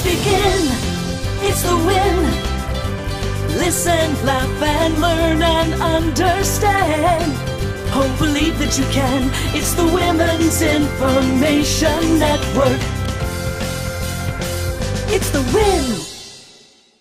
begin. It's the win. Listen, laugh, and learn and understand. Hope, believe that you can. It's the Women's Information Network. It's the win.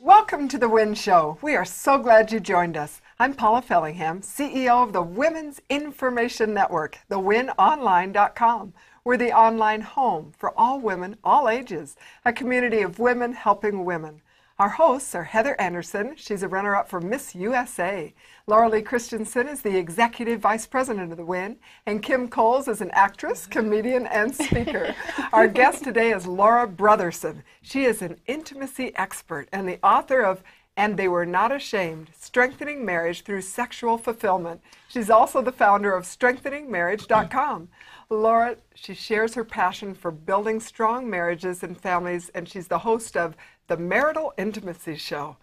Welcome to the Win Show. We are so glad you joined us. I'm Paula Fellingham, CEO of the Women's Information Network, thewinonline.com. We're the online home for all women, all ages, a community of women helping women. Our hosts are Heather Anderson. She's a runner-up for Miss USA. Laura Lee Christensen is the Executive Vice President of the WIN, and Kim Coles is an actress, comedian, and speaker. Our guest today is Laura Brotherson. She is an intimacy expert and the author of And They Were Not Ashamed, Strengthening Marriage Through Sexual Fulfillment. She's also the founder of StrengtheningMarriage.com. Laura, she shares her passion for building strong marriages and families, and she's the host of the Marital Intimacy Show.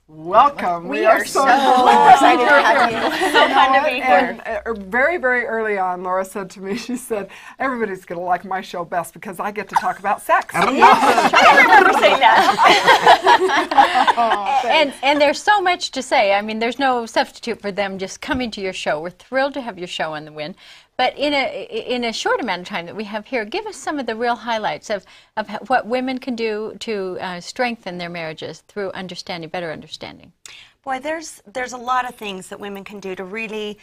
Welcome. We are so excited to have you. So fun to be here. And very, very early on, Laura said to me, she said, everybody's going to like my show best because I get to talk about sex. I remember saying that. And there's so much to say. I mean, there's no substitute for them just coming to your show. We're thrilled to have your show on the WIN. But in a short amount of time that we have here, give us some of the real highlights of what women can do to strengthen their marriages through understanding, better understanding. Boy, there's a lot of things that women can do to really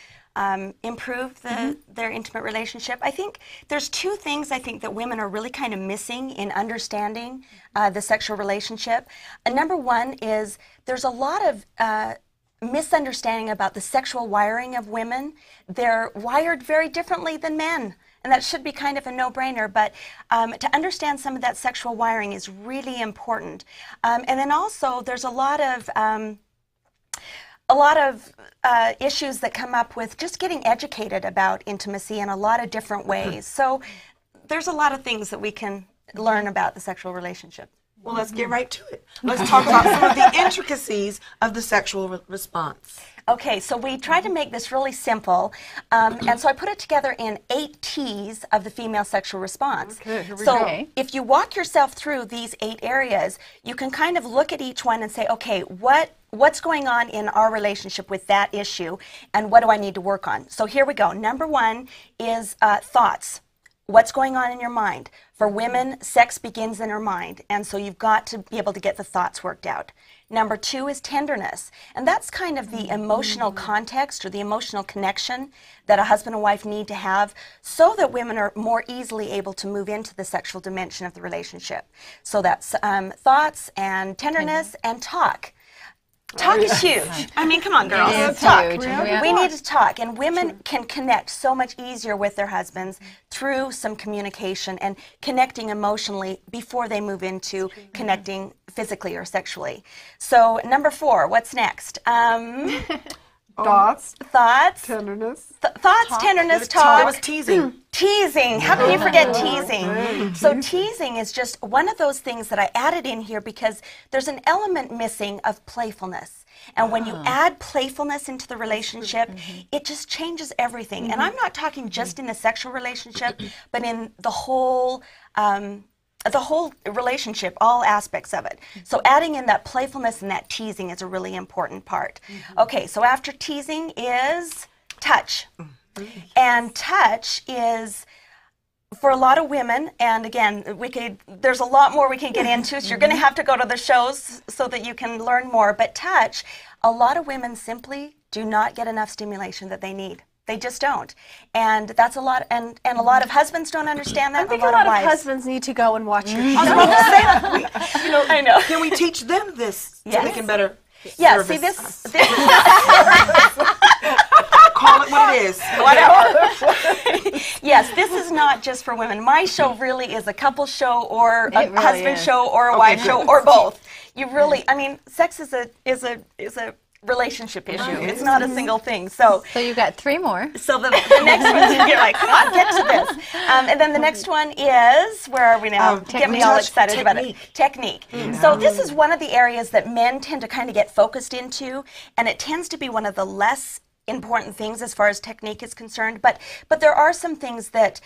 improve their intimate relationship. I think there's two things I think that women are really kind of missing in understanding the sexual relationship. Number one is there's a lot of misunderstanding about the sexual wiring of women. They're wired very differently than men, and that should be kind of a no-brainer, but to understand some of that sexual wiring is really important. And then also there's a lot of issues that come up with just getting educated about intimacy in a lot of different ways. So there's a lot of things that we can learn about the sexual relationship. Well, let's get right to it. Let's talk about some of the intricacies of the sexual response. Okay, so we tried to make this really simple, and so I put it together in 8 T's of the female sexual response. Okay, here we so go. if you walk yourself through these 8 areas, you can kind of look at each one and say, okay, what's going on in our relationship with that issue, and what do I need to work on? So here we go. Number 1 is thoughts. What's going on in your mind? For women, sex begins in her mind, and so you've got to be able to get the thoughts worked out. Number 2 is tenderness, and that's kind of the emotional context or the emotional connection that a husband and wife need to have so that women are more easily able to move into the sexual dimension of the relationship. So that's thoughts and tenderness and talk. Talk is huge. I mean, come on, girls. It is talk. huge. We need to talk, and women can connect so much easier with their husbands through some communication and connecting emotionally before they move into connecting physically or sexually. So, number 4, what's next? Thoughts, Thoughts, tenderness, thoughts, tenderness, talk. That was teasing. Teasing. How can you forget teasing? So teasing is just one of those things that I added in here because there's an element missing of playfulness. And when you add playfulness into the relationship, it just changes everything. And I'm not talking just in the sexual relationship, but in the whole relationship, all aspects of it. So adding in that playfulness and that teasing is a really important part. Okay, so after teasing is touch. And touch is, for a lot of women, and again, there's a lot more we can get into, so you're going to have to go to the shows so that you can learn more. But touch, a lot of women simply do not get enough stimulation that they need. They just don't. And that's a lot, and a lot of husbands don't understand that. I think a lot of husbands need to go and watch your show. I was about to say that. I know. Can we teach them this so they can better Yeah, service see, this us? is not... Call it what it is. Whatever. Yes, this is not just for women. My show really is a couple show or a husband show or a wife show or both. You really, I mean, sex is a relationship issue. Right. It's not a single thing. So you've got 3 more. So the next one, you're like, come on, get to this. And then the next one is, where are we now? Get me all excited about it. Technique. So this is one of the areas that men tend to kind of get focused into, and it tends to be one of the less important things as far as technique is concerned, but there are some things that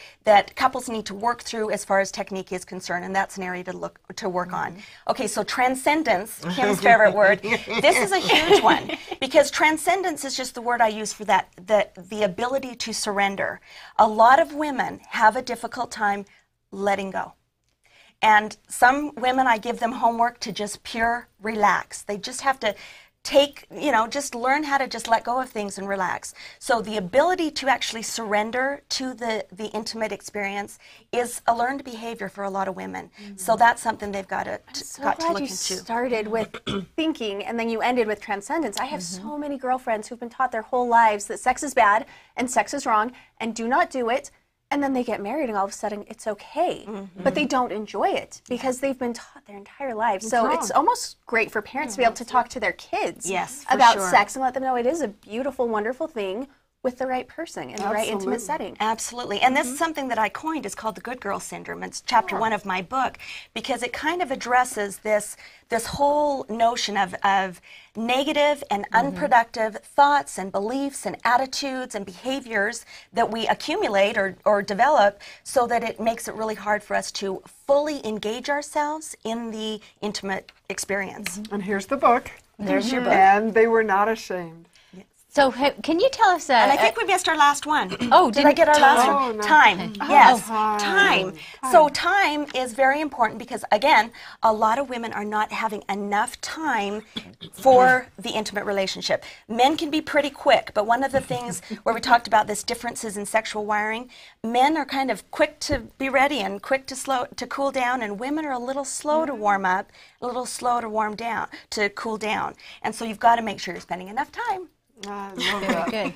couples need to work through as far as technique is concerned, and that's an area to work on. Okay, so transcendence, Kim's favorite word. This is a huge one, because transcendence is just the word I use for that, the ability to surrender. A lot of women have a difficult time letting go. And some women, I give them homework to just pure relax. They just have to take, just learn how to just let go of things and relax. So the ability to actually surrender to the intimate experience is a learned behavior for a lot of women. So that's something they've got to look into. You started with thinking and then you ended with transcendence. I have so many girlfriends who've been taught their whole lives that sex is bad and sex is wrong and do not do it. And then they get married and all of a sudden it's okay, but they don't enjoy it because they've been taught their entire lives. So it's almost great for parents to be able to talk to their kids about sex and let them know it is a beautiful, wonderful thing with the right person in the right intimate setting. Absolutely. And this is something that I coined. It's called the good girl syndrome. It's chapter 1 of my book, because it kind of addresses this whole notion of negative and unproductive thoughts and beliefs and attitudes and behaviors that we accumulate or develop, so that it makes it really hard for us to fully engage ourselves in the intimate experience. And here's the book. There's your book. And they were not ashamed. So can you tell us and I think we missed our last one. Oh, did I get our last one? No. Time. Yes, time. So time is very important because, again, a lot of women are not having enough time for the intimate relationship. Men can be pretty quick, but one of the things where we talked about this differences in sexual wiring, men are kind of quick to be ready and quick to cool down, and women are a little slow to warm up, a little slow to warm down, to cool down. And so you've got to make sure you're spending enough time. I love that. Good.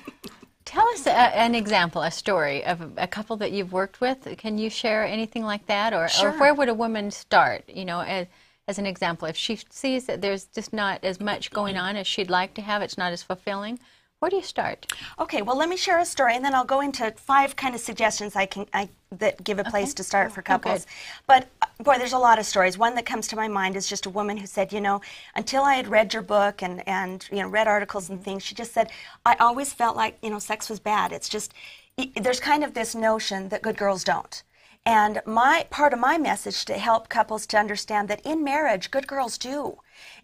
Tell us an example, a story of a couple that you've worked with. Can you share anything like that? Or where would a woman start, as an example? If she sees that there's just not as much going on as she'd like to have, it's not as fulfilling, where do you start? Okay, well, let me share a story, and then I'll go into 5 kind of suggestions that give a place to start for couples. But boy, there's a lot of stories. One that comes to my mind is just a woman who said, until I had read your book and read articles and things, she just said, I always felt like, sex was bad. It's just, there's kind of this notion that good girls don't. And part of my message to help couples to understand that in marriage, good girls do.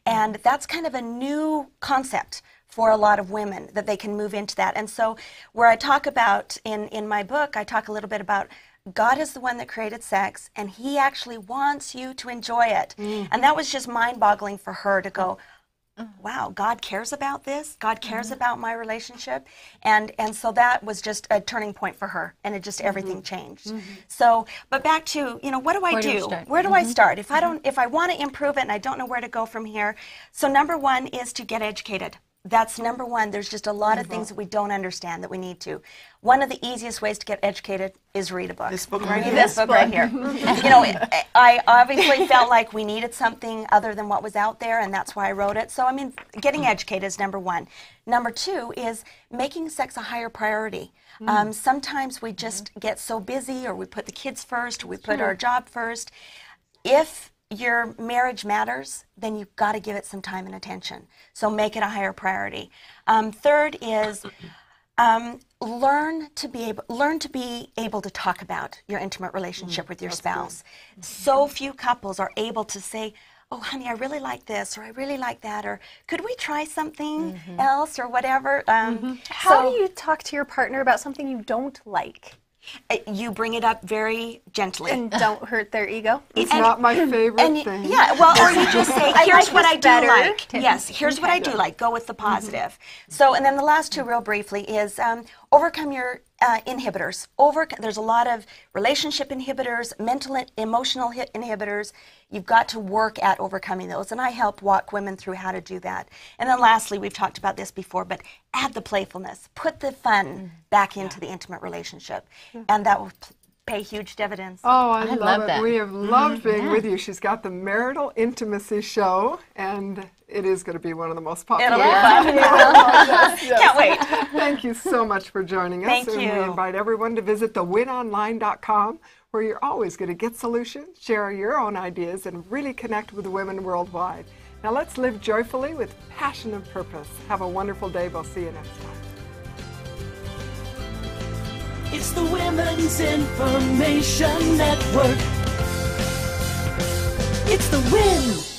And that's kind of a new concept for a lot of women, that they can move into that. And so where I talk about, in my book, I talk a little bit about God is the one that created sex, and he actually wants you to enjoy it. And that was just mind-boggling for her to go, wow, God cares about this? God cares about my relationship? And so that was just a turning point for her, and it just everything changed. So, but back to, what do I do? Where do I start? If I want to improve it and I don't know where to go from here, so number 1 is to get educated. That's number 1. There's just a lot of things that we don't understand that we need to. One of the easiest ways to get educated is read a book. This book right here. This book right here. I obviously felt like we needed something other than what was out there, and that's why I wrote it. So, getting educated is number 1. Number 2 is making sex a higher priority. Sometimes we just get so busy, or we put the kids first, or we put our job first. If your marriage matters, then you've got to give it some time and attention. So make it a higher priority. Third is learn to be able to talk about your intimate relationship with your spouse. So few couples are able to say, oh, honey, I really like this, or I really like that, or could we try something else, or whatever. How do you talk to your partner about something you don't like? You bring it up very gently. And don't hurt their ego? It's not my favorite thing. Yeah, well, or you just say, here's what I do like. better. Yes, here's what I do like. Go with the positive. So, and then the last 2 real briefly is overcome your inhibitors. There's a lot of relationship inhibitors, mental, emotional inhibitors. You've got to work at overcoming those, and I help walk women through how to do that. And then lastly, we've talked about this before, but add the playfulness. Put the fun back into the intimate relationship, and that will pay huge dividends. Oh, I love it. that. We have loved being with you. She's got the Marital Intimacy Show, and it is going to be one of the most popular. It'll be fun. Yes. Can't wait. Thank you so much for joining us. Thank and you. We invite everyone to visit thewinonline.com, where you're always going to get solutions, share your own ideas, and really connect with women worldwide. Now let's live joyfully with passion and purpose. Have a wonderful day. We'll see you next time. It's the Women's Information Network. It's the Win.